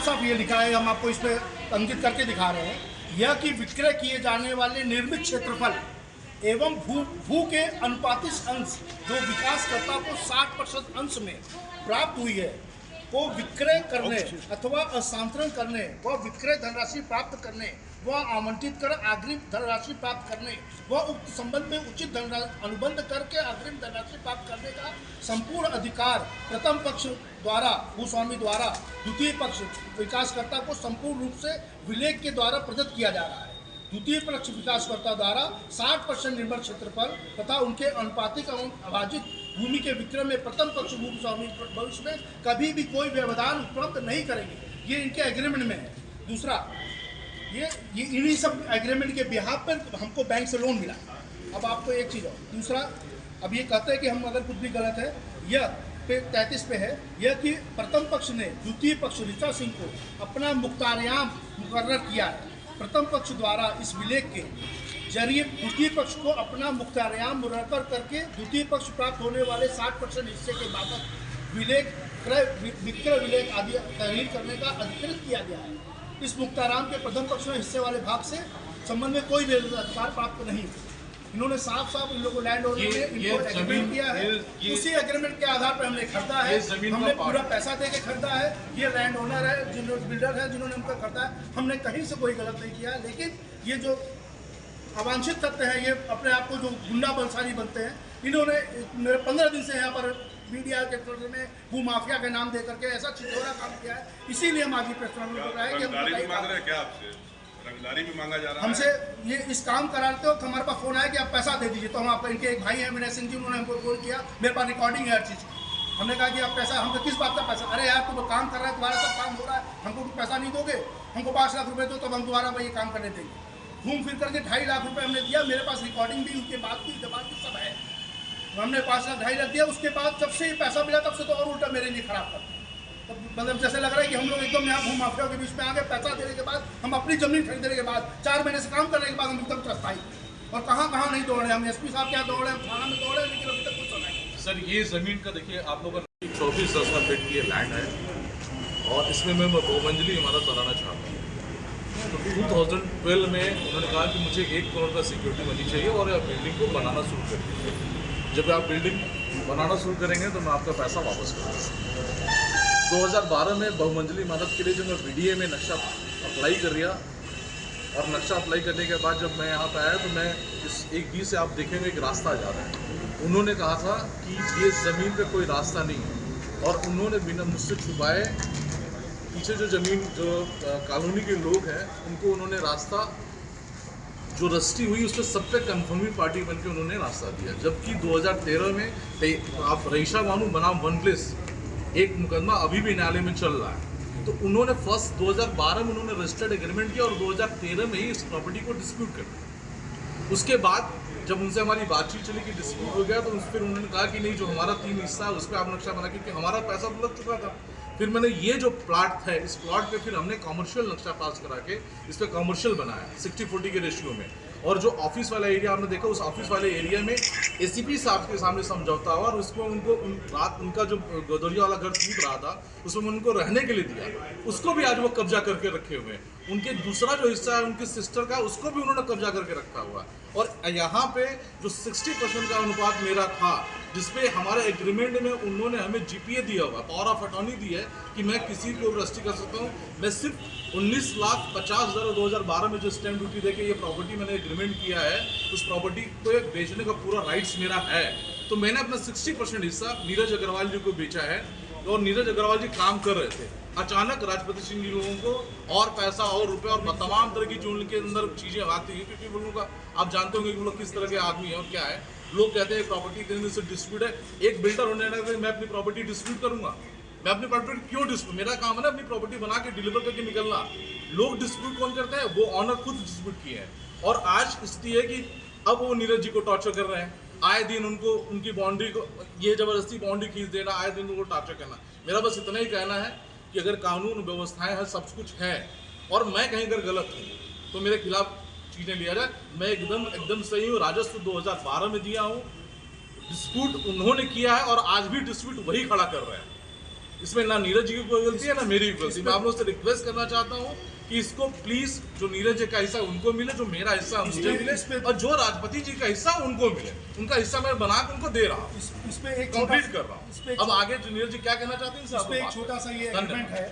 साफ ये लिखा है, हम आपको इस पर अंकित करके दिखा रहे हैं, यह कि विक्रय किए जाने वाले निर्मित क्षेत्रफल एवं भू के अनुपातिक अंश जो विकासकर्ता को 60% अंश में प्राप्त हुई है को विक्रय करने अथवा हस्तांतरण करने व विक्रय धनराशि प्राप्त करने व आवंटित कर अग्रिम धनराशि प्राप्त करने व उक्त संबंध में उचित धनराशि अनुबंध करके अग्रिम धनराशि प्राप्त करने का संपूर्ण अधिकार प्रथम पक्ष द्वारा भूस्वामी द्वारा द्वितीय पक्ष विकासकर्ता को संपूर्ण रूप से विलेख के द्वारा प्रदत्त किया जा रहा है। द्वितीय पक्ष विकासकर्ता द्वारा 60% निर्भर क्षेत्रफल तथा उनके अनुपातिक अभाजित भूमि के विक्रय में प्रथम पक्ष भूस्वामी भविष्य में कभी भी कोई व्यवधान उपलब्ध नहीं करेंगे। ये इनके एग्रीमेंट में है। दूसरा, ये इन्हीं सब एग्रीमेंट के बिहाफ पर हमको बैंक से लोन मिला। अब आपको एक चीज़ और दूसरा, अब ये कहते हैं कि हम अगर कुछ भी गलत है, यह पे 33 पे है, यह कि प्रथम पक्ष ने द्वितीय पक्ष ऋचा सिंह को अपना मुख्तारियाम मुकर्रर किया है। प्रथम पक्ष द्वारा इस विलेख के जरिए द्वितीय पक्ष को अपना मुख्तारियाम मुकर्रर करके द्वितीय पक्ष प्राप्त होने वाले 60% हिस्से के बाबत विलेख क्रय विक्रय विलेख आदि तहरीर करने का अधिकृत किया गया है। इस मुख्ताराम के प्रथम पक्ष में हिस्से वाले भाग से संबंध में कोई भी अधिकार प्राप्त नहीं। इन्होंने साफ साफ इन लोगों लैंड ओनर ने इनको एग्रीमेंट किया है, उसी एग्रीमेंट के आधार पर हमने खरीदा है, हमने पूरा पैसा दे के खरीदा है। ये लैंड ओनर है, जिन्होंने बिल्डर है, जिन्होंने उनका खरीदा है, हमने कहीं से कोई गलत नहीं किया है। लेकिन ये जो अवांछित तत्व है, ये अपने आप को जो गुंडा बलसारी बनते हैं, इन्होंने मेरे 15 दिन से यहाँ पर मीडिया के तरफ में भू माफिया के नाम दे करके ऐसा छिछोरा काम किया है। इसीलिए हम आज प्रेस कॉन्फ्रेंस कर रहे हैं कि रंगदारी भी मांगा जा रहा है हमसे। ये इस काम कराते वक्त हमारे पास फोन आया कि आप पैसा दे दीजिए, तो हम आपको, इनके एक भाई हैं विनय सिंह जी, उन्होंने हमको फोन किया, मेरे पास रिकॉर्डिंग है हर चीज़ की। हमने कहा कि आप पैसा, हमको किस बात का पैसा? अरे यार तुम काम कर रहा है, तुम्हारा सब काम हो रहा है, हमको तुम पैसा नहीं दोगे, हमको 5 लाख रुपए दो तब हम दोबारा ये काम करने देंगे। घूम फिर करके 2.5 लाख रुपए हमने दिया, मेरे पास रिकॉर्डिंग भी उसके बाद की जबान की सब है। हमने 5 लाख 2.5 लाख दिया, उसके बाद जब से ये पैसा मिला तब से तो और उल्टा मेरे लिए खराब करते। तो मतलब जैसे लग रहा है कि हम लोग एकदम यहाँ भू माफियाओं के बीच में आ गए। पैसा देने के बाद, हम अपनी जमीन खरीदने के बाद, 4 महीने से काम करने के बाद हम एकदम त्रस्ताई, और कहाँ नहीं दौड़े हम। एसपी साहब क्या दौड़े, हम थाना में दौड़े, लेकिन अभी तक कुछ नहीं। सर, ये ज़मीन का देखिए, आप लोगों का 24 स्क्वायर फीट की लैंड है और इसमें मैं 2 मंजिली इमारत बनाना चाहता हूँ। तो 2012 में उन्होंने कहा कि मुझे 1 करोड़ का सिक्योरिटी मनी चाहिए और आप बिल्डिंग को बनाना शुरू करिए। जब आप बिल्डिंग बनाना शुरू करेंगे तो मैं आपका पैसा वापस करूँगा। 2012 में बहुमंजिली इमारत के लिए जो मैं BDA में नक्शा अप्लाई कर दिया, और नक्शा अप्लाई करने के बाद जब मैं यहाँ पर आया तो मैं इस एक बीच से आप देखेंगे एक रास्ता जा रहा है। उन्होंने कहा था कि ये ज़मीन पे कोई रास्ता नहीं है, और उन्होंने बिना मुझसे छुपाए पीछे जो ज़मीन जो कॉलोनी के लोग हैं उनको उन्होंने रास्ता जो रजिस्ट्री हुई उस पर सब पे कन्फर्मिंग पार्टी बन के उन्होंने रास्ता दिया। जबकि 2013 में आप रईसा बानू बनाम 1 प्लेस एक मुकदमा अभी भी न्यायालय में चल रहा है। तो उन्होंने फर्स्ट 2012 में उन्होंने रजिस्टर्ड एग्रीमेंट किया और 2013 में ही इस प्रॉपर्टी को डिस्प्यूट कर दिया। उसके बाद जब उनसे हमारी बातचीत चली कि डिस्प्यूट हो गया, तो फिर उन्होंने कहा कि नहीं, जो हमारा 3 हिस्सा है उस पर आप नक्शा बना, क्योंकि हमारा पैसा तो लग चुका था। फिर मैंने ये जो प्लाट है, इस प्लाट पे फिर हमने कॉमर्शियल नक्शा पास करा के इस पर कॉमर्शियल बनाया 60-40 के रेशियो में। और जो ऑफिस वाला एरिया आपने देखा, उस ऑफिस वाले एरिया में ACP साहब के सामने समझौता हुआ, और उसको उनको रात उनका जो गदौरिया वाला घर टूट रहा था उसमें उनको रहने के लिए दिया, उसको भी आज वो कब्जा करके रखे हुए हैं। उनके दूसरा जो हिस्सा है उनकी सिस्टर का, उसको भी उन्होंने कब्जा करके रखा हुआ है। और यहाँ पे जो 60% का अनुपात मेरा था, जिसपे हमारे एग्रीमेंट में उन्होंने हमें GPA दिया हुआ, पावर ऑफ अटॉर्नी दी है कि मैं किसी को रजिस्ट्री कर सकता हूँ। मैं सिर्फ 19,50,000 2012 में जो स्टैम्प ड्यूटी देके ये प्रॉपर्टी मैंने एग्रीमेंट किया है, उस प्रॉपर्टी को बेचने का पूरा राइट्स मेरा है। तो मैंने अपना 60% हिस्सा नीरज अग्रवाल जी को बेचा है, और नीरज अग्रवाल जी काम कर रहे थे। अचानक राजपति सिंह जी लोगों को और पैसा और रुपए और तमाम तरह की जो उनके अंदर चीज़ें आती हैं, क्योंकि वो लोगों का आप जानते होंगे कि वो लोग किस तरह के आदमी हैं और क्या है। लोग कहते हैं प्रॉपर्टी के अंदर से डिस्प्यूट है, एक बिल्डर होने लगे मैं अपनी प्रॉपर्टी डिस्प्यूट करूंगा। मैं अपनी प्रॉपर्टी क्यों डिस्प्यूट, मेरा काम है ना अपनी प्रॉपर्टी बना के डिलीवर करके निकलना। लोग डिस्प्यूट कौन करते हैं? वो ऑनर खुद डिस्प्यूट किए हैं। और आज स्थिति है कि अब वो नीरज जी को टॉर्चर कर रहे हैं, आए दिन उनको उनकी बाउंड्री को ये ज़बरदस्ती बाउंड्री खींच देना, आए दिन उनको टॉर्चर करना। मेरा बस इतना ही कहना है कि अगर कानून व्यवस्थाएं हैं, सब कुछ है, और मैं कहीं अगर गलत हूँ तो मेरे खिलाफ चीज़ें लिया जाए। मैं एकदम सही हूँ। राजस्व 2012 में दिया हूँ, डिस्प्यूट उन्होंने किया है और आज भी डिस्प्यूट वही खड़ा कर रहे हैं। इसमें ना नीरज जी की कोई गलती है ना मेरी भी गलती। मैं आप लोगों से रिक्वेस्ट करना चाहता हूँ कि इसको प्लीज जो नीरज जी का हिस्सा उनको मिले, जो मेरा हिस्सा मुझे मिले, और जो राजपति जी का हिस्सा उनको मिले। उनका हिस्सा मैं बना के उनको दे रहा हूँ, इसमें एक कंप्लीट कर रहा हूँ। अब आगे जो नीरज जी क्या कहना चाहते हैं इसमें एक छोटा सा ये एग्रीमेंट है